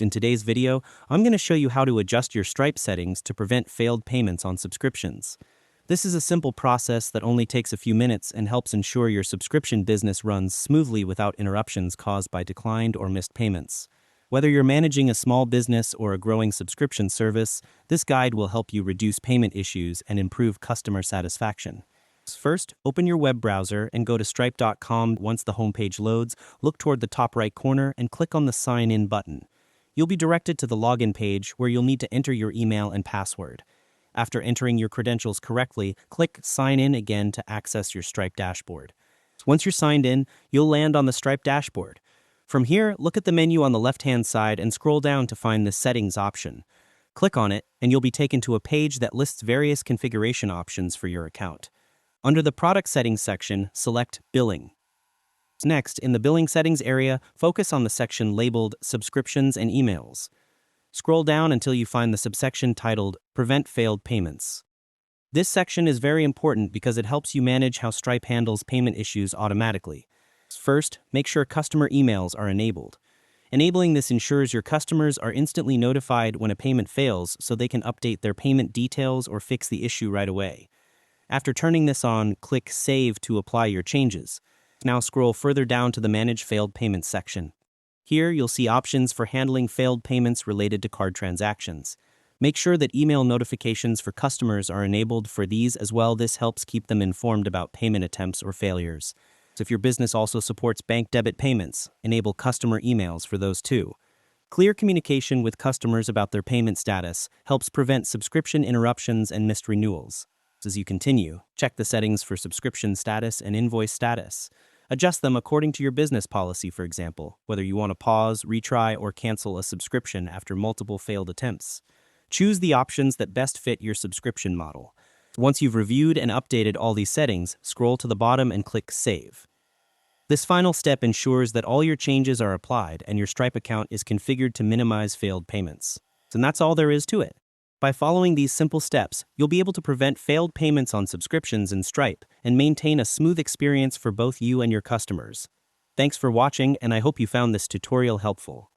In today's video, I'm going to show you how to adjust your Stripe settings to prevent failed payments on subscriptions. This is a simple process that only takes a few minutes and helps ensure your subscription business runs smoothly without interruptions caused by declined or missed payments. Whether you're managing a small business or a growing subscription service, this guide will help you reduce payment issues and improve customer satisfaction. First, open your web browser and go to stripe.com. Once the homepage loads, look toward the top right corner and click on the Sign In button. You'll be directed to the login page where you'll need to enter your email and password. After entering your credentials correctly, click Sign In again to access your Stripe dashboard. Once you're signed in, you'll land on the Stripe dashboard. From here, look at the menu on the left-hand side and scroll down to find the Settings option. Click on it, and you'll be taken to a page that lists various configuration options for your account. Under the Product Settings section, select Billing. Next, in the Billing Settings area, focus on the section labeled Subscriptions and Emails. Scroll down until you find the subsection titled Prevent Failed Payments. This section is very important because it helps you manage how Stripe handles payment issues automatically. First, make sure customer emails are enabled. Enabling this ensures your customers are instantly notified when a payment fails so they can update their payment details or fix the issue right away. After turning this on, click Save to apply your changes. Now scroll further down to the Manage Failed Payments section. Here, you'll see options for handling failed payments related to card transactions. Make sure that email notifications for customers are enabled for these as well. This helps keep them informed about payment attempts or failures. So if your business also supports bank debit payments, enable customer emails for those too. Clear communication with customers about their payment status helps prevent subscription interruptions and missed renewals. As you continue, check the settings for subscription status and invoice status. Adjust them according to your business policy, for example, whether you want to pause, retry, or cancel a subscription after multiple failed attempts. Choose the options that best fit your subscription model. Once you've reviewed and updated all these settings, scroll to the bottom and click Save. This final step ensures that all your changes are applied and your Stripe account is configured to minimize failed payments. And that's all there is to it. By following these simple steps, you'll be able to prevent failed payments on subscriptions in Stripe and maintain a smooth experience for both you and your customers. Thanks for watching, and I hope you found this tutorial helpful.